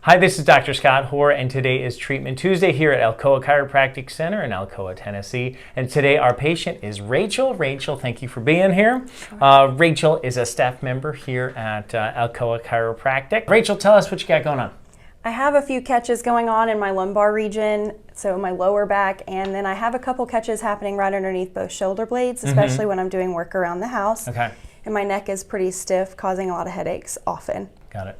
Hi, this is Dr. Scott Hoar, and today is Treatment Tuesday here at Alcoa Chiropractic Center in Alcoa, Tennessee. And today our patient is Rachel. Rachel, thank you for being here. Rachel is a staff member here at Alcoa Chiropractic. Rachel, tell us what you got going on. I have a few catches going on in my lumbar region, so my lower back, and then I have a couple catches happening right underneath both shoulder blades, especially when I'm doing work around the house. Okay. And my neck is pretty stiff, causing a lot of headaches often. Got it.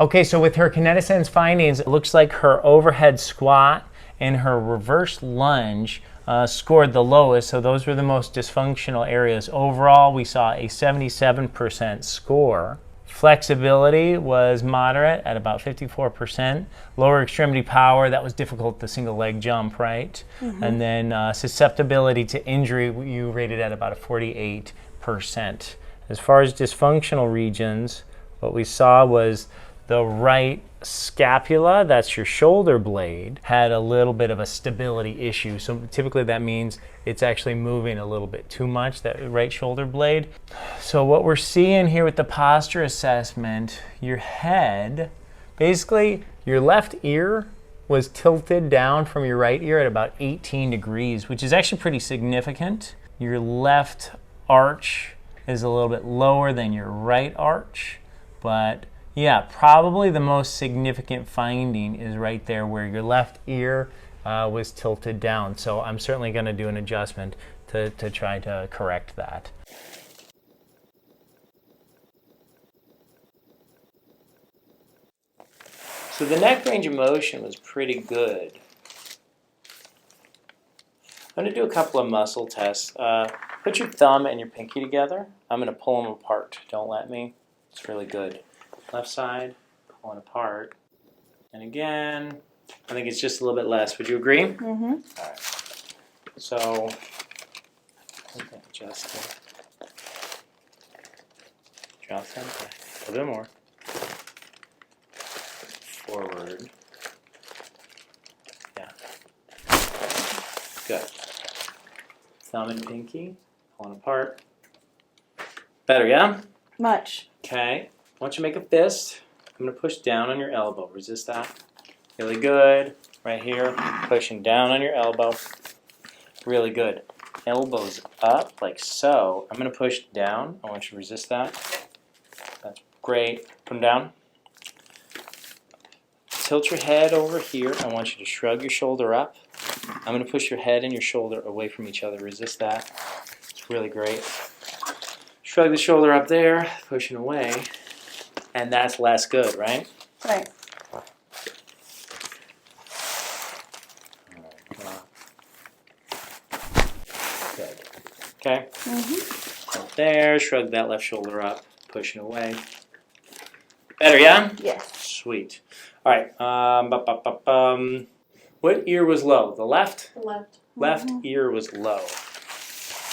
Okay, so with her Kinetisense findings, it looks like her overhead squat and her reverse lunge scored the lowest, so those were the most dysfunctional areas. Overall, we saw a 77% score. Flexibility was moderate at about 54%. Lower extremity power, that was difficult, the single leg jump, right? And then susceptibility to injury, you rated at about a 48%. As far as dysfunctional regions, what we saw was the right scapula, that's your shoulder blade, had a little bit of a stability issue. So typically that means it's actually moving a little bit too much, that right shoulder blade. So what we're seeing here with the posture assessment, your head, basically your left ear was tilted down from your right ear at about 18 degrees, which is actually pretty significant. Your left arch is a little bit lower than your right arch, but yeah, probably the most significant finding is right there where your left ear was tilted down. So I'm certainly going to do an adjustment to try to correct that. So the neck range of motion was pretty good. I'm going to do a couple of muscle tests. Put your thumb and your pinky together. I'm going to pull them apart. Don't let me. It's really good. Left side, pulling apart. And again, I think it's just a little bit less. Would you agree? All right. So, adjust it. Drop them. A little bit more. Forward. Yeah. Good. Thumb and pinky, pulling apart. Better, yeah? Much. Okay. I want you to make a fist. I'm going to push down on your elbow. Resist that. Really good. Right here. Pushing down on your elbow. Really good. Elbows up like so. I'm going to push down. I want you to resist that. That's great. Put them down. Tilt your head over here. I want you to shrug your shoulder up. I'm going to push your head and your shoulder away from each other. Resist that. It's really great. Shrug the shoulder up there. Pushing away. And that's less good, right? Right. Good. Okay. Up there, shrug that left shoulder up, pushing away. Better, yeah? Yes. Sweet. All right. What ear was low? The left? The left. Left ear was low.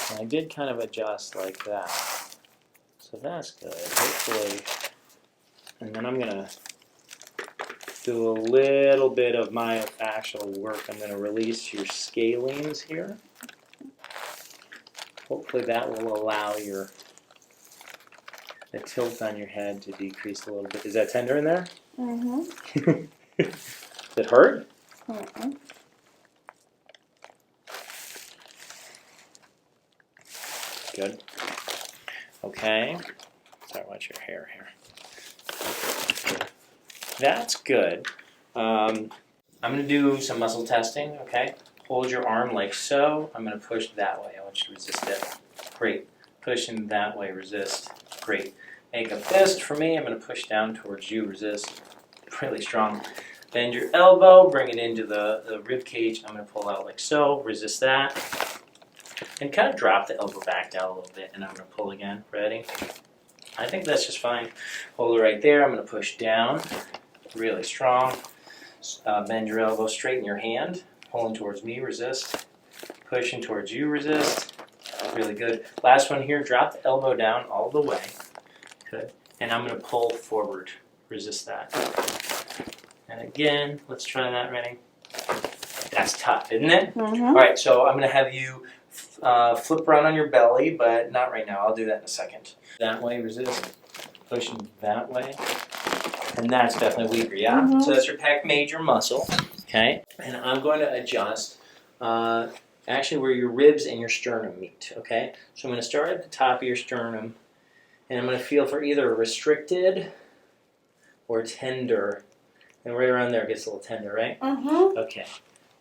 And I did kind of adjust like that. So that's good. Hopefully. And then I'm going to do a little bit of my actual work. I'm going to release your scalenes here. Hopefully that will allow the tilt on your head to decrease a little bit. Is that tender in there? Did it hurt? Good. Okay. Sorry, watch your hair here. That's good. I'm going to do some muscle testing, okay? Hold your arm like so. I'm going to push that way. I want you to resist it. Great. Pushing that way, resist. Great. Make a fist for me. I'm going to push down towards you, resist. Really strong. Bend your elbow, bring it into the rib cage. I'm going to pull out like so, resist that. And kind of drop the elbow back down a little bit, and I'm going to pull again. Ready? I think that's just fine. Hold it right there. I'm going to push down. Really strong. Bend your elbow, straighten your hand. Pulling towards me, resist. Pushing towards you, resist. Really good. Last one here, drop the elbow down all the way. Good. And I'm going to pull forward. Resist that. And again, let's try that. Ready? That's tough, isn't it? All right, so I'm going to have you flip around on your belly, but not right now. I'll do that in a second. That way, resist. Pushing that way. And that's definitely weaker, yeah? So that's your pec major muscle, okay? And I'm going to adjust actually where your ribs and your sternum meet, okay? So I'm going to start at the top of your sternum, and I'm going to feel for either restricted or tender. And right around there it gets a little tender, right? Okay.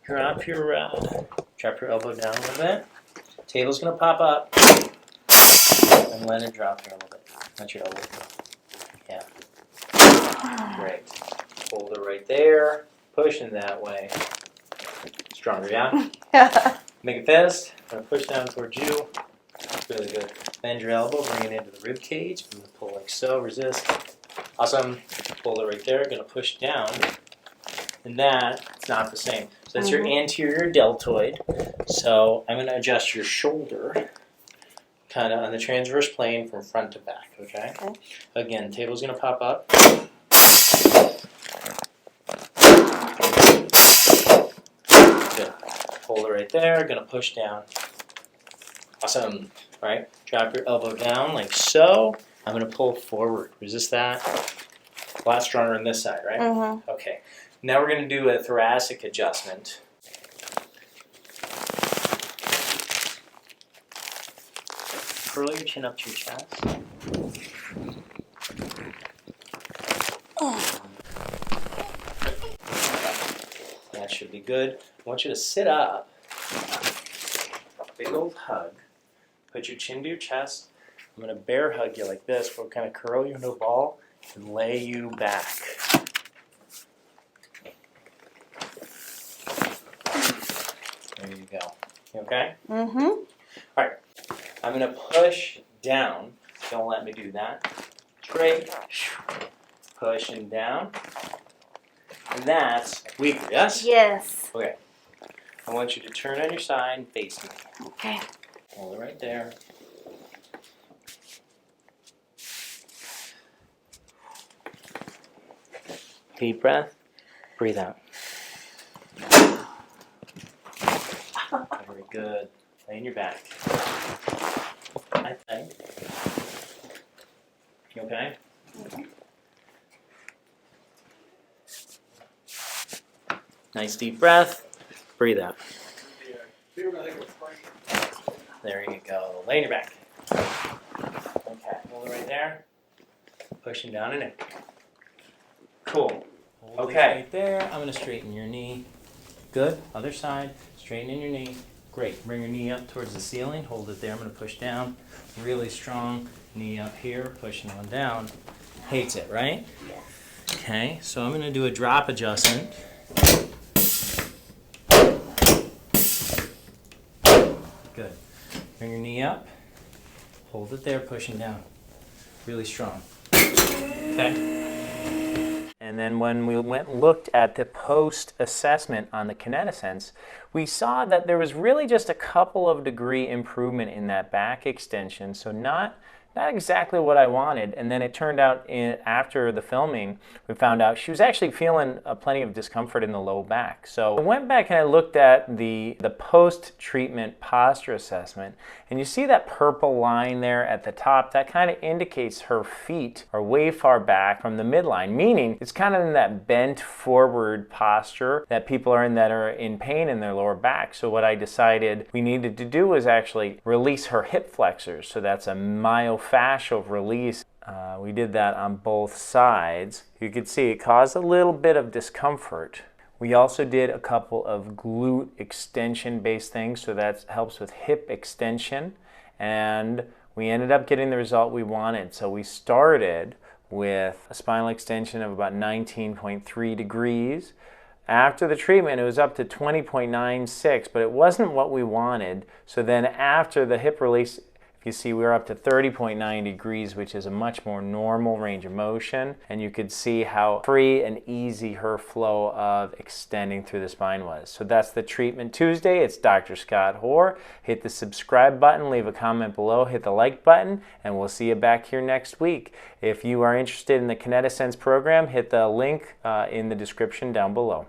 Drop your, drop your elbow down a little bit. Table's going to pop up, and let it drop here a little bit. Let your elbow go. Yeah. Great. Hold it right there. Pushing that way. Stronger, yeah? Yeah. Make a fist. I'm going to push down towards you. Really good. Bend your elbow, bring it into the rib cage. I'm going to pull like so, resist. Awesome. Hold it right there. Going to push down. And it's not the same. So that's your anterior deltoid. So I'm going to adjust your shoulder kind of on the transverse plane from front to back, okay? Again, table's going to pop up. Good. Hold it right there. Going to push down. Awesome. All right. Drop your elbow down like so. I'm going to pull forward. Resist that. A lot stronger on this side, right? Okay. Now we're going to do a thoracic adjustment. Curl your chin up to your chest. That should be good. I want you to sit up. Big old hug. Put your chin to your chest. I'm going to bear hug you like this. We'll kind of curl you into a ball and lay you back. There you go. You okay? All right. I'm going to push down. Don't let me do that. Great. Pushing down. And that's weaker, yes? Yes. Okay. I want you to turn on your side and face me. Okay. Hold it right there. Deep breath. Breathe out. Very good. Lay on your back. I think. You okay? Nice deep breath. Breathe out. There you go. Lay on your back. Okay, hold it right there. Pushing down and in. Cool. Okay. Right there. I'm going to straighten your knee. Good. Other side. Straighten in your knee. Great. Bring your knee up towards the ceiling. Hold it there. I'm going to push down. Really strong. Knee up here. Pushing on down. Hates it, right? Okay. So I'm going to do a drop adjustment. Good. Bring your knee up. Hold it there. Pushing down. Really strong. Okay. And then when we went and looked at the post-assessment on the Kinetisense, we saw that there was really just a couple of degree improvement in that back extension. So not exactly what I wanted. And then it turned out after the filming, we found out she was actually feeling plenty of discomfort in the low back. So I went back and I looked at the post-treatment posture assessment, and you see that purple line there at the top. That kind of indicates her feet are way far back from the midline, meaning it's kind of in that bent forward posture that people are in that are in pain in their lower back. So what I decided we needed to do was actually release her hip flexors. So that's a myofascial release. We did that on both sides. You could see it caused a little bit of discomfort. We also did a couple of glute extension based things, so that helps with hip extension, and we ended up getting the result we wanted. So we started with a spinal extension of about 19.3 degrees. After the treatment, it was up to 20.96, but it wasn't what we wanted. So then after the hip release, you see we were up to 30.9 degrees, which is a much more normal range of motion. And you could see how free and easy her flow of extending through the spine was. So that's the Treatment Tuesday. It's Dr. Scott Hoar. Hit the subscribe button, leave a comment below, hit the like button, and we'll see you back here next week. If you are interested in the Kinetisense program, hit the link in the description down below.